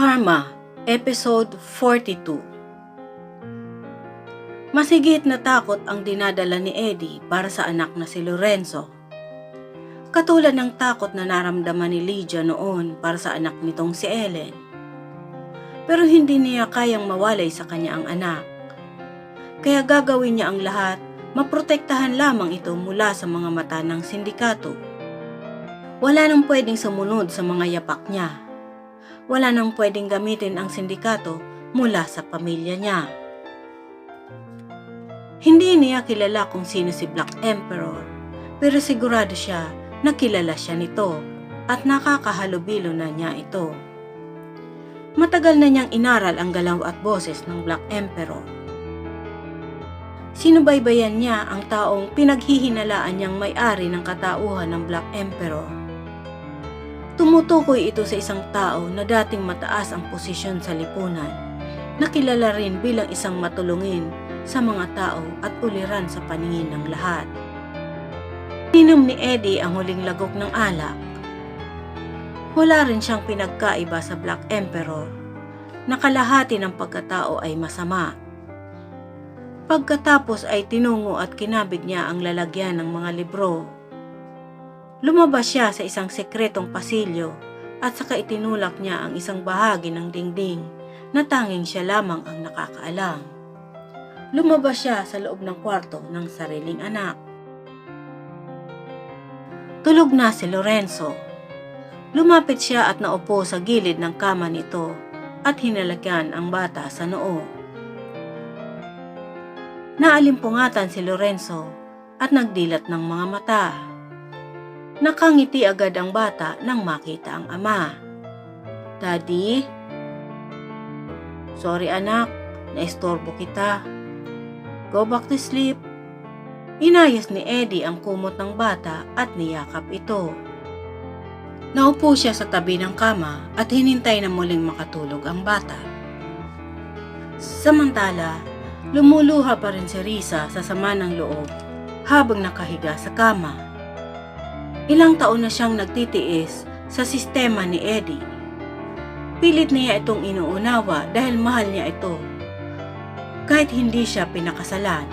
Karma, Episode 42. Masigit na takot ang dinadala ni Eddie para sa anak na si Lorenzo. Katulad ng takot na naramdaman ni Lydia noon para sa anak nitong si Ellen. Pero hindi niya kayang mawalay sa kanya ang anak. Kaya gagawin niya ang lahat, maprotektahan lamang ito mula sa mga mata ng sindikato. Wala nang pwedeng sumunod sa mga yapak niya. Wala nang pwedeng gamitin ang sindikato mula sa pamilya niya. Hindi niya kilala kung sino si Black Emperor, pero sigurado siya na kilala siya nito at nakakahalubilo na niya ito. Matagal na niyang inaral ang galaw at boses ng Black Emperor. Sinubaybayan niya ang taong pinaghihinalaan niyang may-ari ng katauhan ng Black Emperor. Tumutukoy ito sa isang tao na dating mataas ang posisyon sa lipunan, na kilala rin bilang isang matulungin sa mga tao at uliran sa paningin ng lahat. Ininom ni Eddie ang huling lagok ng alak. Wala rin siyang pinagkaiba sa Black Emperor, na kalahati ng pagkatao ay masama. Pagkatapos ay tinungo at kinabig niya ang lalagyan ng mga libro. Lumabas siya sa isang sekretong pasilyo at saka itinulak niya ang isang bahagi ng dingding na tanging siya lamang ang nakakaalam. Lumabas siya sa loob ng kwarto ng sariling anak. Tulog na si Lorenzo. Lumapit siya at naupo sa gilid ng kama nito at hinalakyan ang bata sa noo. Naalimpungatan si Lorenzo at nagdilat ng mga mata. Nakangiti agad ang bata nang makita ang ama. "Daddy?" "Sorry anak, naistorbo kita. Go back to sleep." Inayos ni Eddie ang kumot ng bata at niyakap ito. Naupo siya sa tabi ng kama at hinintay na muling makatulog ang bata. Samantala, lumuluha pa rin si Risa sa sama ng loob habang nakahiga sa kama. Ilang taon na siyang nagtitiis sa sistema ni Eddie. Pilit niya itong inuunawa dahil mahal niya ito, kahit hindi siya pinakasalan.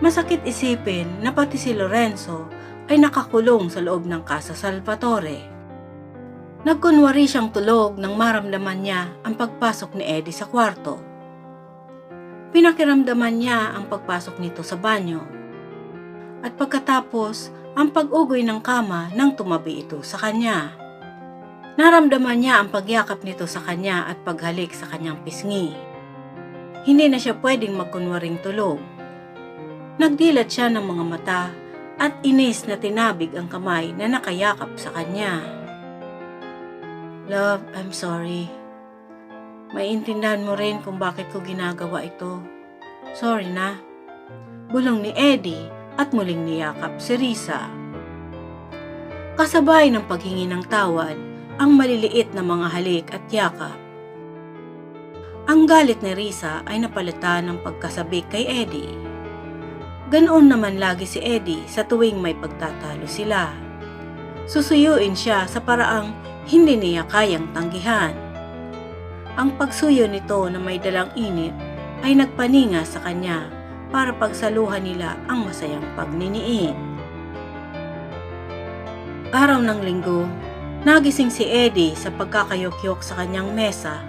Masakit isipin na pati si Lorenzo ay nakakulong sa loob ng Casa Salvatore. Nagkunwari siyang tulog nang maramdaman niya ang pagpasok ni Eddie sa kwarto. Pinakiramdaman niya ang pagpasok nito sa banyo. At pagkatapos, ang pag-ugoy ng kama nang tumabi ito sa kanya. Naramdaman niya ang pagyakap nito sa kanya at paghalik sa kanyang pisngi. Hindi na siya pwedeng magkunwaring tulog. Nagdilat siya ng mga mata at inis na tinabig ang kamay na nakayakap sa kanya. "Love, I'm sorry. Maiintindihan mo rin kung bakit ko ginagawa ito. Sorry na." Bulong ni Eddie at muling niyakap si Risa. Kasabay ng paghingi ng tawad ang maliliit na mga halik at yakap. Ang galit ni Risa ay napalitan ng pagkasabik kay Eddie. Ganoon naman lagi si Eddie sa tuwing may pagtatalo sila. Susuyuin siya sa paraang hindi niya kayang tanggihan. Ang pagsuyo nito na may dalang init ay nagpaninga sa kanya para pagsaluhan nila ang masayang pagniniig. Araw ng linggo, nagising si Eddie sa pagkakayokyok sa kanyang mesa.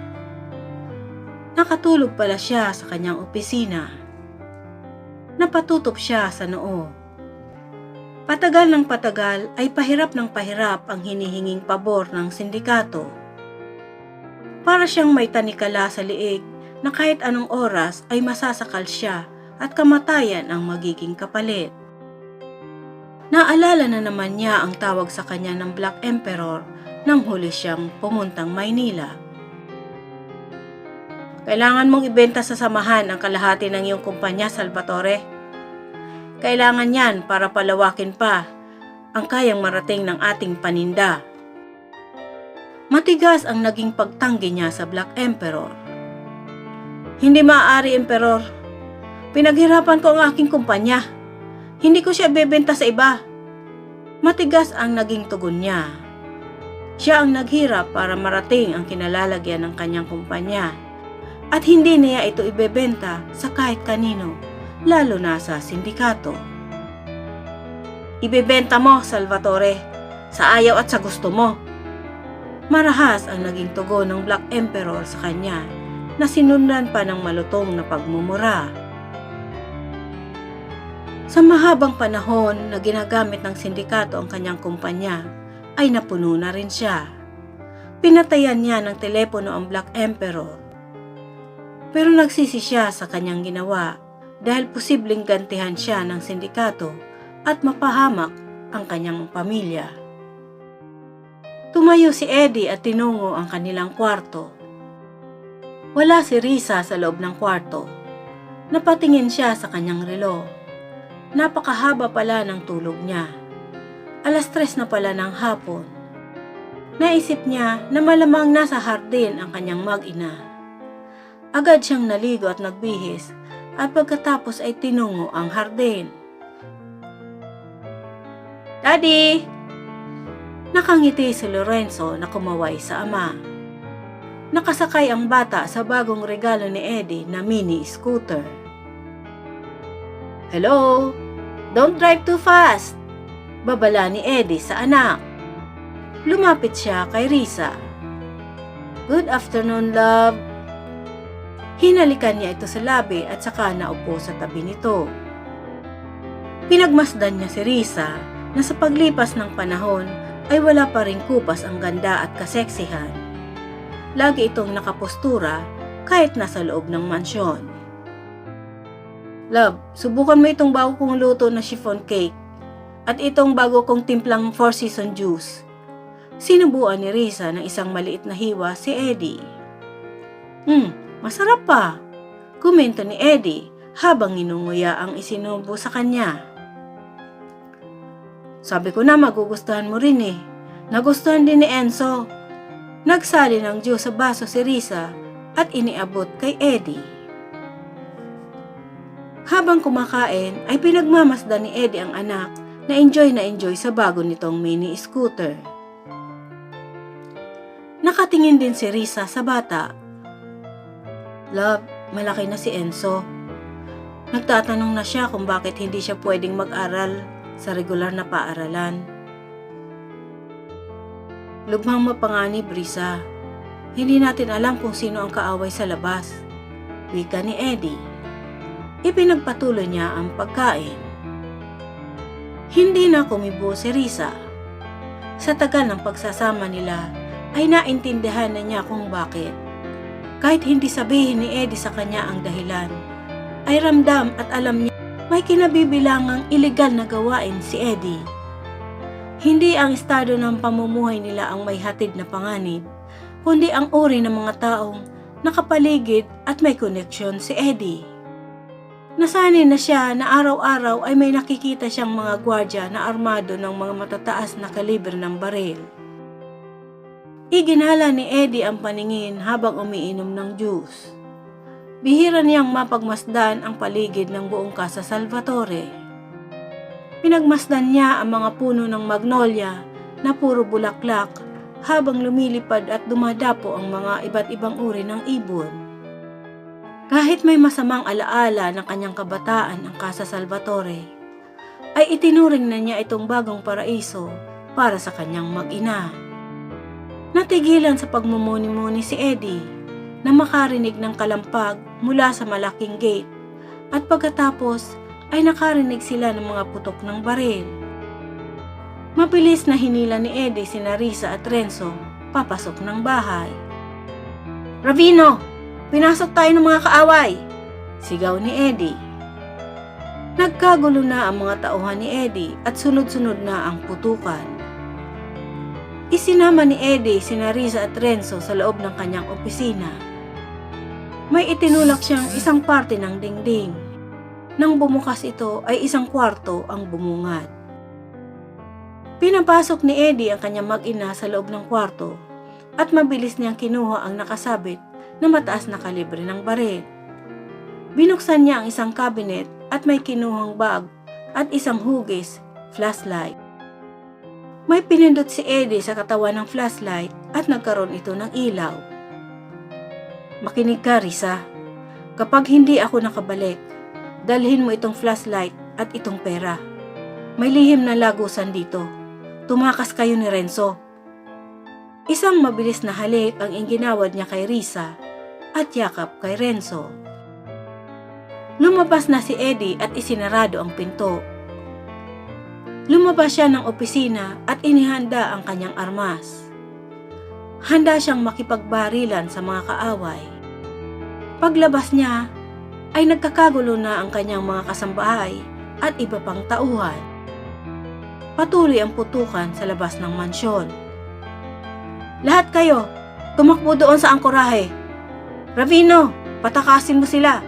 Nakatulog pala siya sa kanyang opisina. Napatutok siya sa noo. Patagal ng patagal ay pahirap ng pahirap ang hinihinging pabor ng sindikato. Para siyang may tanikala sa liig na kahit anong oras ay masasakal siya at kamatayan ang magiging kapalit. Naalala na naman niya ang tawag sa kanya ng Black Emperor nang huli siyang pumuntang Maynila. "Kailangan mong ibenta sa samahan ang kalahati ng iyong kumpanya, Salvatore. Kailangan yan para palawakin pa ang kayang marating ng ating paninda." Matigas ang naging pagtanggi niya sa Black Emperor. "Hindi maaari, Emperor. Pinaghirapan ko ang aking kumpanya. Hindi ko siya bebenta sa iba." Matigas ang naging tugon niya. Siya ang naghirap para marating ang kinalalagyan ng kanyang kumpanya at hindi niya ito ibebenta sa kahit kanino, lalo na sa sindikato. Ibebenta mo, Salvatore, sa ayaw at sa gusto mo. Marahas ang naging tugon ng Black Emperor sa kanya na sinundan pa ng malutong na pagmumura. Sa mahabang panahon na ginagamit ng sindikato ang kanyang kumpanya, ay napuno na rin siya. Pinatayan niya ng telepono ang Black Emperor. Pero nagsisi siya sa kanyang ginawa dahil posibleng gantihan siya ng sindikato at mapahamak ang kanyang pamilya. Tumayo si Eddie at tinungo ang kanilang kwarto. Wala si Risa sa loob ng kwarto. Napatingin siya sa kanyang relo. Napakahaba pala ng tulog niya. 3:00 na pala ng hapon. Naisip niya na malamang nasa hardin ang kanyang mag-ina. Agad siyang naligo at nagbihis at pagkatapos ay tinungo ang hardin. Daddy! Nakangiti si Lorenzo na kumaway sa ama. Nakasakay ang bata sa bagong regalo ni Eddie na mini scooter. Hello! Don't drive too fast! Babala ni Eddie sa anak. Lumapit siya kay Risa. Good afternoon, love. Hinalikan niya ito sa labi at saka naupo sa tabi nito. Pinagmasdan niya si Risa na sa paglipas ng panahon ay wala pa ring kupas ang ganda at kaseksihan. Lagi itong nakapostura kahit nasa loob ng mansyon. Love, subukan mo itong bago kong luto na chiffon cake at itong bago kong timplang 4 season juice. Sinubuan ni Risa ng isang maliit na hiwa si Eddie. Masarap pa, komento ni Eddie habang ninunguya ang isinubo sa kanya. Sabi ko na magugustuhan mo rin eh. Nagustuhan din ni Enzo. Nagsali ng juice sa baso si Risa at iniabot kay Eddie. Habang kumakain ay pinagmamasdan ni Eddie ang anak na enjoy sa bago nitong mini scooter. Nakatingin din si Risa sa bata. Love, malaki na si Enzo. Nagtatanong na siya kung bakit hindi siya pwedeng mag-aral sa regular na paaralan. Lubhang mapanganib, Risa. Hindi natin alam kung sino ang kaaway sa labas. Wika ni Eddie. Ipinagpatuloy niya ang pagkain. Hindi na kumibo si Risa. Sa tagal ng pagsasama nila ay naintindihan na niya kung bakit. Kahit hindi sabihin ni Eddie sa kanya ang dahilan, ay ramdam at alam niya may kinabibilangang ilegal na gawain si Eddie. Hindi ang estado ng pamumuhay nila ang may hatid na panganib, kundi ang uri ng mga taong nakapaligid at may koneksyon si Eddie. Nasanay na siya na araw-araw ay may nakikita siyang mga gwardya na armado ng mga matataas na kalibre ng baril. Iginala ni Eddie ang paningin habang umiinom ng juice. Bihira niyang mapagmasdan ang paligid ng buong Casa Salvatore. Pinagmasdan niya ang mga puno ng magnolia na puro bulaklak habang lumilipad at dumadapo ang mga iba't ibang uri ng ibon. Kahit may masamang alaala ng kanyang kabataan ang Casa Salvatore, ay itinuring na niya itong bagong paraiso para sa kanyang mag-ina. Natigilan sa pagmumuni-muni si Eddie na makarinig ng kalampag mula sa malaking gate at pagkatapos ay nakarinig sila ng mga putok ng baril. Mabilis na hinila ni Eddie sina Risa at Renzo papasok ng bahay. Ravino! Pinasok tayo ng mga kaaway! Sigaw ni Eddie. Nagkagulo na ang mga tauhan ni Eddie at sunod-sunod na ang putukan. Isinama ni Eddie sina Risa at Renzo sa loob ng kanyang opisina. May itinulak siyang isang parte ng dingding. Nang bumukas ito ay isang kwarto ang bumungad. Pinapasok ni Eddie ang kanyang mag-ina sa loob ng kwarto at mabilis niyang kinuha ang nakasabit na mataas na kalibre ng baril. Binuksan niya ang isang cabinet at may kinuhang bag at isang hugis, flashlight. May pinindot si Eddie sa katawan ng flashlight at nagkaroon ito ng ilaw. Makinig ka, Risa. Kapag hindi ako nakabalik, dalhin mo itong flashlight at itong pera. May lihim na lagusan dito. Tumakas kayo ni Renzo. Isang mabilis na halik ang inginawad niya kay Risa at yakap kay Renzo. Lumabas na si Eddie at isinarado ang pinto. Lumabas siya ng opisina at inihanda ang kanyang armas. Handa siyang makipagbarilan sa mga kaaway. Paglabas niya, ay nagkakagulo na ang kanyang mga kasambahay at iba pang tauhan. Patuloy ang putukan sa labas ng mansyon. Lahat kayo, tumakbo doon sa angkorahe. Ravino, patakasin mo sila.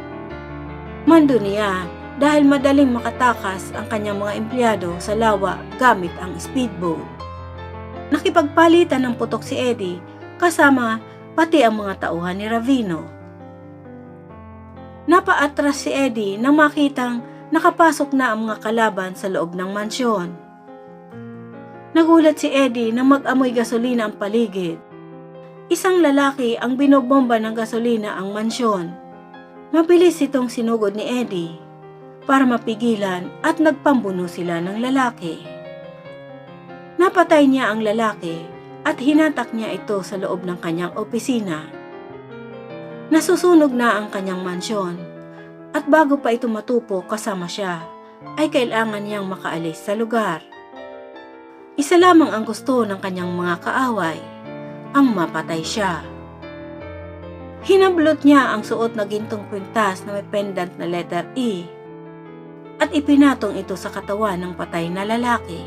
Mando niya dahil madaling makatakas ang kanyang mga empleyado sa lawa gamit ang speedboat. Nakipagpalitan ng putok si Eddie kasama pati ang mga tauhan ni Ravino. Napaatras si Eddie nang makitang nakapasok na ang mga kalaban sa loob ng mansyon. Nagulat si Eddie nang mag-amoy gasolina ang paligid. Isang lalaki ang binobomba ng gasolina ang mansyon. Mabilis itong sinugod ni Eddie para mapigilan at nagpambuno sila ng lalaki. Napatay niya ang lalaki at hinatak niya ito sa loob ng kanyang opisina. Nasusunog na ang kanyang mansyon at bago pa ito matupo kasama siya, ay kailangan niyang makaalis sa lugar. Isa lamang ang gusto ng kanyang mga kaaway, ang mapatay siya. Hinablot niya ang suot na gintong kwintas na may pendant na letter E at ipinatong ito sa katawan ng patay na lalaki.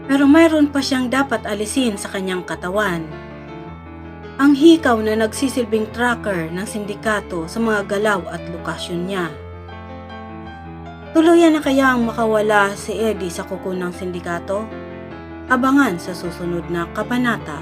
Pero mayroon pa siyang dapat alisin sa kanyang katawan. Ang hikaw na nagsisilbing tracker ng sindikato sa mga galaw at lokasyon niya. Tuluyan na kayang makawala si Eddie sa kuko ng sindikato? Abangan sa susunod na kabanata.